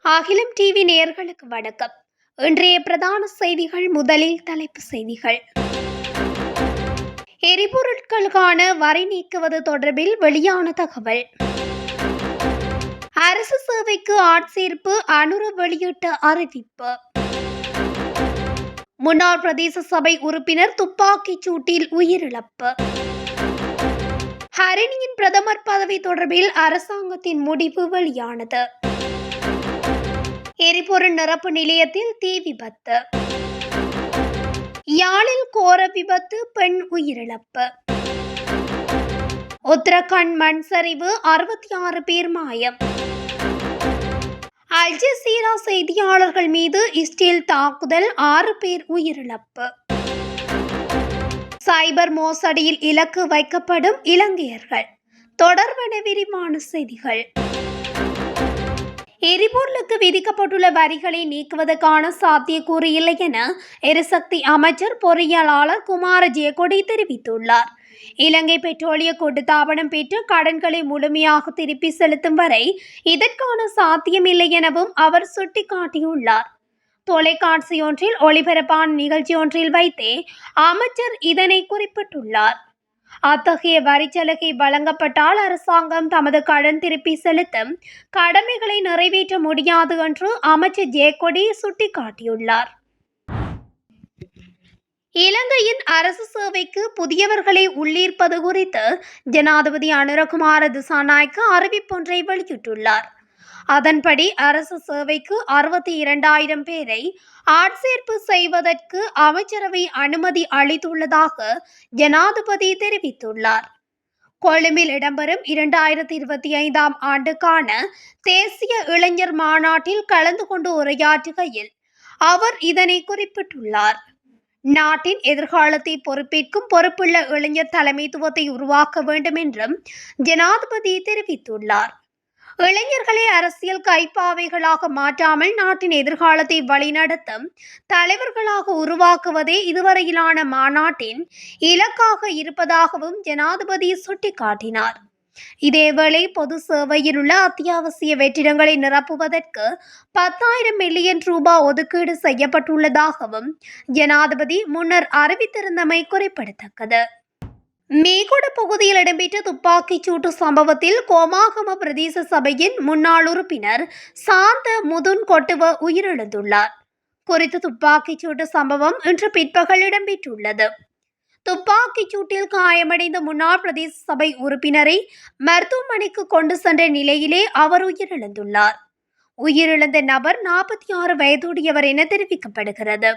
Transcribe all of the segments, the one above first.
அகிலம் டிவி நேயர்களுக்கு வணக்கம். இன்றைய பிரதான செய்திகள். முதலில் தலைப்புச் செய்திகள். எரிபொருட்களுக்கான வரி நீக்குவது தொடர்பில் வெளியான தகவல். அரசு சேவைக்கு ஆட்சேர்ப்பு அனுர வெளியிட்ட அறிவிப்பு. முன்னாள் பிரதேச சபை உறுப்பினர் துப்பாக்கிச் சூட்டில் உயிரிழப்பு. ஹரிணியின் பிரதமர் பதவி தொடர்பில் அரசாங்கத்தின் முடிவு வெளியானது. எரிபொருள் நிரப்பு நிலையத்தில் தீ விபத்து. யாழில் கோர விபத்து, பெண் உயிரிழப்பு. உத்தரகண்ட் மண் சரிவு, 66 பேர் மாயம். அல் ஜசீரா செய்தியாளர்கள் மீது இஸ்ரேல் தாக்குதல், 6 பேர் உயிரிழப்பு. சைபர் மோசடியில் இலக்கு வைக்கப்படும் இலங்கையர்கள் தொடர்பான விரிவான செய்திகள். எரிபொருளுக்கு விதிக்கப்பட்டுள்ள வரிகளை நீக்குவதற்கான சாத்தியக்கூறு இல்லை என எரிசக்தி அமைச்சர் பொறியியலாளர் குமார ஜெயக்கொடி தெரிவித்துள்ளார். இலங்கை பெட்ரோலிய கூட்டுத்தாபனம் பெற்ற கடன்களை முழுமையாக திருப்பி செலுத்தும் வரை இதற்கான சாத்தியமில்லை எனவும் அவர் சுட்டிக்காட்டியுள்ளார். தொலைக்காட்சியொன்றில் ஒளிபரப்பான நிகழ்ச்சி ஒன்றில் வைத்தே அமைச்சர் இதனை குறிப்பிட்டுள்ளார். அத்தகைய வரிச்சலுகை வழங்கப்பட்டால் அரசாங்கம் தமது கடன் திருப்பி செலுத்தும் கடமைகளை நிறைவேற்ற முடியாது என்று அமைச்சர் ஜெயக்கொடி சுட்டிக்காட்டியுள்ளார். இலங்கையின் அரசு சேவைக்கு புதியவர்களை உள்ளீர்ப்பது குறித்து ஜனாதிபதி அனுரகுமார திசாநாயக்க அறிவிப்பொன்றை வெளியிட்டுள்ளார். அதன்படி அரசு சேவைக்கு 62,000 பேரை ஆட்சேர்ப்பு செய்வதற்கு அமைச்சரவை அனுமதி அளித்துள்ளதாக ஜனாதிபதி தெரிவித்துள்ளார். கொழும்பில் இடம்பெறும் 2025ஆம் ஆண்டுக்கான தேசிய இளைஞர் மாநாட்டில் கலந்து கொண்டு உரையாற்றுகையில் அவர் இதனை குறிப்பிட்டுள்ளார். நாட்டின் எதிர்காலத்தை பொறுப்பேற்கும் பொறுப்புள்ள இளைஞர் தலைமைத்துவத்தை உருவாக்க வேண்டும் என்றும் ஜனாதிபதி தெரிவித்துள்ளார். இளைஞர்களை அரசியல் கைப்பாவைகளாக மாற்றாமல் நாட்டின் எதிர்காலத்தை வழிநடத்தும் தலைவர்களாக உருவாக்குவதே இதுவரையிலான மாநாட்டின் இலக்காக இருப்பதாகவும் ஜனாதிபதி சுட்டிக்காட்டினார். இதேவேளை பொது சேவையில் உள்ள அத்தியாவசிய வெற்றிடங்களை நிரப்புவதற்கு 10,000 மில்லியன் ரூபாய் ஒதுக்கீடு செய்யப்பட்டுள்ளதாகவும் ஜனாதிபதி முன்னர் அறிவித்திருந்தமை குறிப்பிடத்தக்கது. மேகொட பகுதியில் இடம்பெற்ற துப்பாக்கிச் சூட்டு சம்பவத்தில் கோமாகம பிரதேச சபையின் முன்னாள் உறுப்பினர் சாந்த முதுன் கொட்டுவ உயிரிழந்துள்ளார். குறித்த துப்பாக்கிச் சூட்டு சம்பவம் இன்று பிற்பகல் இடம்பெற்றுள்ளது. துப்பாக்கிச் சூட்டில் காயமடைந்த முன்னாள் பிரதேச சபை உறுப்பினரை மருத்துவமனைக்கு கொண்டு சென்ற நிலையிலே அவர் உயிரிழந்துள்ளார். உயிரிழந்த நபர் 46 வயதுடையவர் என தெரிவிக்கப்படுகிறது.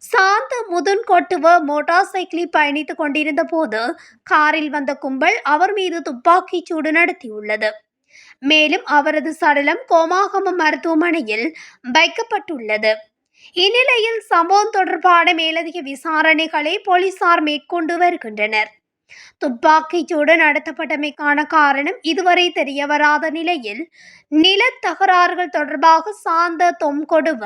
சாந்த முதுன் கொட்டுவ மோட்டார் சைக்கிளில் பயணித்துக் கொண்டிருந்த போது காரில் வந்த கும்பல் அவர் மீது துப்பாக்கிச் சூடு நடத்தியுள்ளது. மேலும் அவரது சடலம் கோமாகம மருத்துவமனையில் வைக்கப்பட்டுள்ளது. இந்நிலையில் சம்பவம் தொடர்பான மேலதிக விசாரணைகளை போலீசார் மேற்கொண்டு வருகின்றனர். துப்பாக்கிச் சூடு நடத்தப்பட்டமைக்கான காரணம் இதுவரை தெரியவராத நிலையில் நிலத்தகராறுகள் தொடர்பாக சாந்த தொம்கொடுவ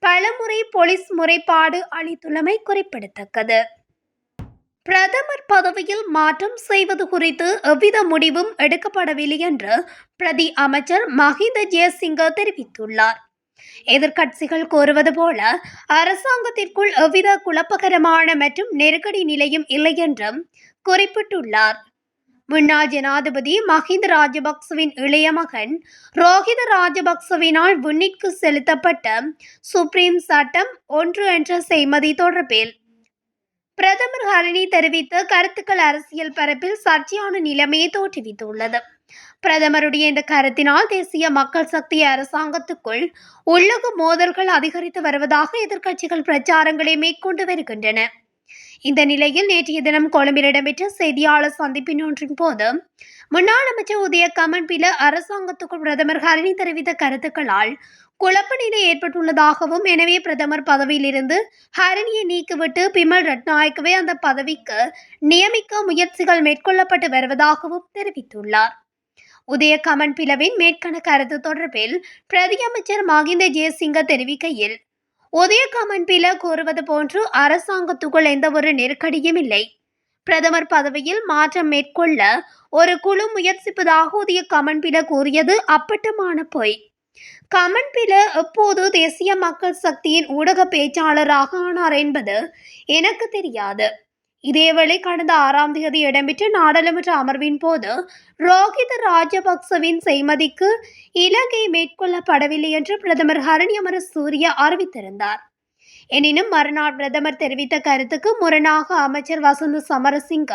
பலமுறை போலீஸ் முறைப்பாடு அளித்துள்ளமை குறிப்பிடத்தக்கது. பிரதமர் பதவியில் மாற்றம் செய்வது குறித்து எவ்வித முடிவும் எடுக்கப்படவில்லை என்று பிரதி அமைச்சர் மஹிந்த ஜெயசிங்க தெரிவித்துள்ளார். எதிர்க்கட்சிகள் கோருவது போல அரசாங்கத்திற்குள் எவ்வித குழப்பகரமான மற்றும் நெருக்கடி நிலையும் இல்லை என்றும் குறிப்பிட்டுள்ளார். முன்னாள் ஜனாதிபதி மஹிந்த ராஜபக்சவின் இளைய மகன் ரோஹித ராஜபக்சவினால் விண்ணிற்கு செலுத்தப்பட்ட சுப்ரீம் சட்டம் 1 என்ற செய்மதி தொடர்பில் பிரதமர் ஹரிணி தெரிவித்த கருத்துக்கள் அரசியல் பரப்பில் சர்ச்சையான நிலைமையை தோற்றுவித்துள்ளது. பிரதமருடைய இந்த கருத்தினால் தேசிய மக்கள் சக்தி அரசாங்கத்துக்குள் உள்ளக மோதல்கள் அதிகரித்து வருவதாக எதிர்க்கட்சிகள் பிரச்சாரங்களை மேற்கொண்டு வருகின்றன. இந்த நிலையில் நேற்றைய தினம் கொழும்பில் இடம்பெற்ற செய்தியாளர் சந்திப்பின் ஒன்றின் போது முன்னாள் அமைச்சர் உதய கமன்பில அரசாங்கத்துக்குள் பிரதமர் ஹரிணி தெரிவித்த கருத்துக்களால் குழப்ப நிலை ஏற்பட்டுள்ளதாகவும், எனவே பிரதமர் பதவியிலிருந்து ஹரிணியை நீக்கிவிட்டு பிமல் ரட்நாயக்கவை அந்த பதவிக்கு நியமிக்க முயற்சிகள் மேற்கொள்ளப்பட்டு வருவதாகவும் தெரிவித்துள்ளார். உதய கமன்பிலவின் மேற்கண கருத்து தொடர்பில் பிரதி அமைச்சர் மஹிந்த ஜெயசிங்க தெரிவிக்கையில், உதய கமன்பில கூறுவது போன்று அரசாங்கத்துக்குள் எந்த ஒரு நெருக்கடியும் இல்லை. பிரதமர் பதவியில் மாற்றம் மேற்கொள்ள ஒரு குழு முயற்சிப்பதாக உதய கமன்பில கூறியது அப்பட்டமான பொய். கமன்பில எப்போது தேசிய மக்கள் சக்தியின் ஊடக பேச்சாளராக ஆனார் என்பது எனக்கு தெரியாது. இதேவேளை கடந்த 6ஆம் தேதி இடம்பெற்ற நாடாளுமன்ற அமர்வின் போது ரோஹித ராஜபக்சவின் செய்மதிக்கு இலங்கை மேற்கொள்ளப்படவில்லை என்று பிரதமர் ஹரணி அமரசூரிய அறிவித்திருந்தார். எனினும் மறுநாள் பிரதமர் தெரிவித்த கருத்துக்கு முரணாக அமைச்சர் வசந்த சமரசிங்க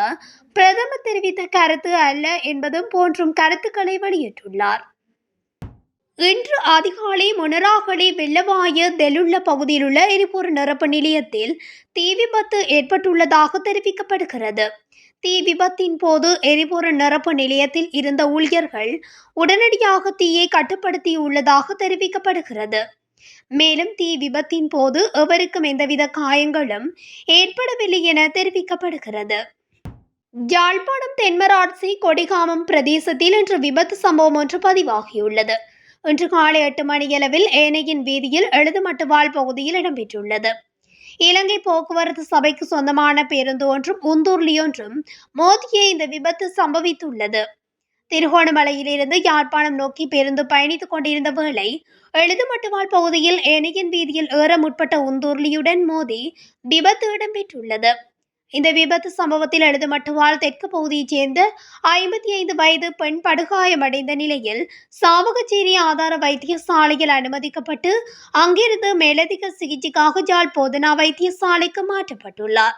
பிரதமர் தெரிவித்த கருத்து அல்ல என்பதும் போன்றும் கருத்துக்களை வெளியிட்டுள்ளார். இன்று அதிகாலை மொனராகலை வெள்ளவாய தெலுள்ள பகுதியில் உள்ள எரிபொரு நிரப்பு நிலையத்தில் தீ விபத்து ஏற்பட்டுள்ளதாக தெரிவிக்கப்படுகிறது. தீ விபத்தின் போது எரிபொரு நிரப்பு நிலையத்தில் இருந்த ஊழியர்கள் உடனடியாக தீயை கட்டுப்படுத்தியுள்ளதாக தெரிவிக்கப்படுகிறது. மேலும் தீ விபத்தின் போது எவருக்கும் எந்தவித காயங்களும் ஏற்படவில்லை என தெரிவிக்கப்படுகிறது. யாழ்ப்பாணம் தென்மராட்சி கொடிகாமம் பிரதேசத்தில் இன்று விபத்து சம்பவம் ஒன்று பதிவாகியுள்ளது. இன்று காலை 8 மணியளவில் ஏனையின் வீதியில் எழுதுமட்டுவாழ் பகுதியில் இடம்பெற்றுள்ளது. இலங்கை போக்குவரத்து சபைக்கு சொந்தமான பேருந்து ஒன்றும் உந்தூர்லி ஒன்றும் மோதிய இந்த விபத்து சம்பவித்துள்ளது. திருகோணமலையிலிருந்து யாழ்ப்பாணம் நோக்கி பேருந்து பயணித்துக் கொண்டிருந்த வேளை எழுதுமட்டுவாழ் பகுதியில் ஏனையின் வீதியில் ஏற முற்பட்ட உந்தூர்லியுடன் மோதி விபத்து இடம்பெற்றுள்ளது. இந்த விபத்து சம்பவத்தில் எழுதுமட்டுவாழ் தெற்கு பகுதியைச் சேர்ந்த 55 வயது பெண் படுகாயமடைந்த நிலையில் சாவகச்சேரி ஆதார வைத்தியசாலையில் அனுமதிக்கப்பட்டு அங்கிருந்து மேலதிக சிகிச்சைக்காக யாழ் போதனா வைத்தியசாலைக்கு மாற்றப்பட்டுள்ளார்.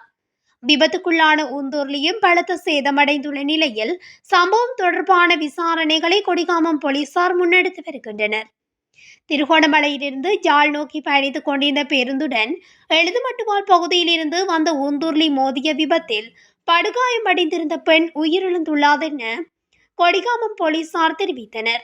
விபத்துக்குள்ளான உந்தூர்லியும் பலத்த சேதமடைந்துள்ள நிலையில் சம்பவம் தொடர்பான விசாரணைகளை கொடிகாமம் போலீசார் முன்னெடுத்து வருகின்றனர். திருகோணமலையிலிருந்து யாழ் நோக்கி பயணித்துக் கொண்டிருந்த பேருந்துடன் எழுதுமட்டுவாழ் பகுதியில் இருந்து வந்த உந்தூர்லி மோதிய விபத்தில் படுகாயமடைந்திருந்த பெண் உயிரிழந்துள்ளார் என கொடிகாமம் போலீசார் தெரிவித்தனர்.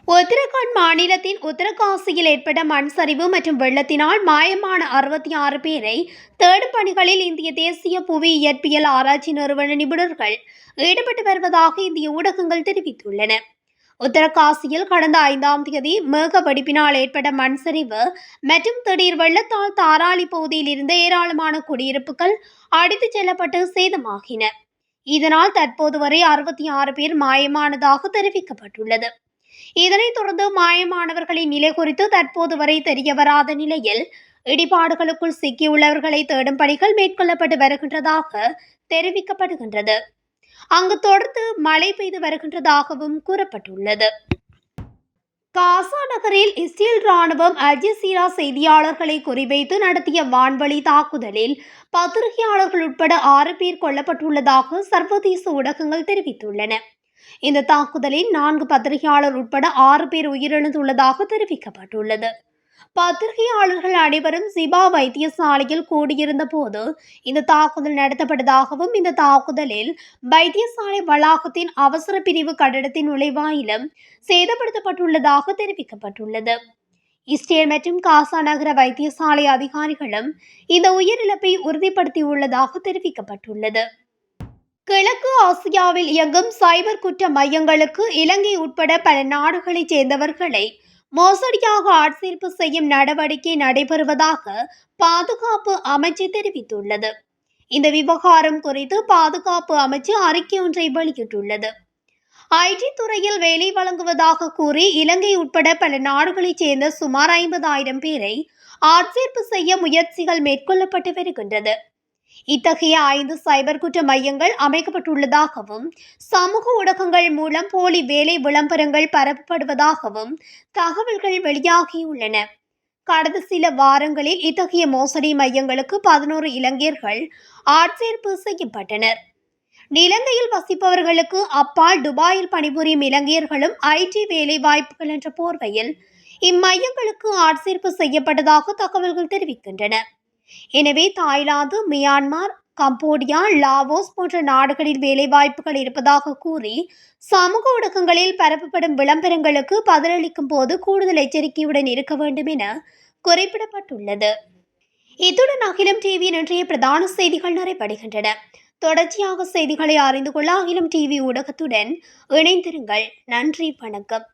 உத்தரகாண்ட் மாநிலத்தின் உத்தரகாசியில் ஏற்பட்ட மண் சரிவு மற்றும் வெள்ளத்தினால் மாயமான 66 பேரை தேடும் பணிகளில் இந்திய தேசிய புவி இயற்பியல் ஆராய்ச்சி நிறுவன நிபுணர்கள் ஈடுபட்டு வருவதாக இந்திய ஊடகங்கள் தெரிவித்துள்ளன. உத்தரகாசியில் கடந்த 5ஆம் தேதி மேக வெடிப்பினால் ஏற்பட்ட மண் சரிவு மற்றும் திடீர் வெள்ளத்தால் தாராளி பகுதியில் இருந்த ஏராளமான குடியிருப்புகள் அடித்துச் செல்லப்பட்டு சேதமாகின. இதனால் தற்போது வரை 66 பேர் மாயமானதாக தெரிவிக்கப்பட்டுள்ளது. இதனைத் தொடர்ந்து மாயமானவர்களின் நிலை குறித்து தற்போது வரை தெரியவராத நிலையில் இடிபாடுகளுக்குள் சிக்கியுள்ளவர்களை தேடும் பணிகள் மேற்கொள்ளப்பட்டு வருகின்றதாக தெரிவிக்கப்படுகின்றது. அங்கு தொடர்ந்து மழை பெய்து வருகின்றதாகவும் கூறப்பட்டுள்ளது. காசா நகரில் இஸ்ரேல் ராணுவம் அல் ஜசீரா செய்தியாளர்களை குறிவைத்து நடத்திய வான்வழி தாக்குதலில் பத்திரிகையாளர்கள் உட்பட 6 பேர் கொல்லப்பட்டுள்ளதாக சர்வதேச ஊடகங்கள் தெரிவித்துள்ளன. இந்த தாக்குதலில் 4 பத்திரிகையாளர் உட்பட 6 பேர் உயிரிழந்துள்ளதாக தெரிவிக்கப்பட்டுள்ளது. பத்திரிகையாளர்கள் அனைவரும் சிபா வைத்தியசாலையில் கூடியிருந்த போது இந்த தாக்குதல் நடத்தப்பட்டதாகவும் இந்த தாக்குதலில் வைத்தியசாலை வளாகத்தின் அவசர பிரிவு கட்டடத்தின் நுழைவாயிலும் சேதப்படுத்தப்பட்டுள்ளதாக தெரிவிக்கப்பட்டுள்ளது. இஸ்ரேல் மற்றும் காசா நகர வைத்தியசாலை அதிகாரிகளும் இந்த உயிரிழப்பை உறுதிப்படுத்தியுள்ளதாக தெரிவிக்கப்பட்டுள்ளது. கிழக்கு ஆசியாவில் இயங்கும் சைபர் குற்ற மையங்களுக்கு இலங்கை உட்பட பல நாடுகளைச் சேர்ந்தவர்களை மோசடியாக ஆட்சேர்ப்பு செய்யும் நடவடிக்கை நடைபெறுவதாக பாதுகாப்பு அமைச்சு தெரிவித்துள்ளது. இந்த விவகாரம் குறித்து பாதுகாப்பு அமைச்சு அறிக்கை ஒன்றை வெளியிட்டுள்ளது. ஐடி துறையில் வேலை வழங்குவதாக கூறி இலங்கை உட்பட பல நாடுகளைச் சேர்ந்த சுமார் 50,000 பேரை ஆட்சேர்ப்பு செய்ய முயற்சிகள் மேற்கொள்ளப்பட்டு வருகின்றது. இத்தகைய 5 சைபர் குற்ற மையங்கள் அமைக்கப்பட்டுள்ளதாகவும் சமூக ஊடகங்கள் மூலம் போலி வேலை விளம்பரங்கள் பரப்பப்படுவதாகவும் தகவல்கள் வெளியாகியுள்ளன. கடந்த சில வாரங்களில் இத்தகைய மோசடி மையங்களுக்கு 11 இலங்கையர்கள் ஆட்சேர்ப்பு செய்யப்பட்டனர். இலங்கையில் வசிப்பவர்களுக்கு அப்பால் துபாயில் பணிபுரியும் இலங்கையர்களும் ஐடி வேலை வாய்ப்புகள் என்ற போர்வையில் இம்மையங்களுக்கு ஆட்சேர்ப்பு செய்யப்பட்டதாக தகவல்கள் தெரிவிக்கின்றன. எனவே தாய்லாந்து, மியான்மர், கம்போடியா, லாவோஸ் போன்ற நாடுகளில் வேலைவாய்ப்புகள் இருப்பதாக கூறி சமூக ஊடகங்களில் பரப்பப்படும் விளம்பரங்களுக்கு பதிலளிக்கும் போது கூடுதல் எச்சரிக்கையுடன் இருக்க வேண்டும் என குறிப்பிடப்பட்டுள்ளது. இத்துடன் அகிலம் டிவியின் இன்றைய பிரதான செய்திகள் நிறைவடைகின்றன. தொடர்ச்சியாக செய்திகளை அறிந்து கொள்ள அகிலம் டிவி ஊடகத்துடன் இணைந்திருங்கள். நன்றி, வணக்கம்.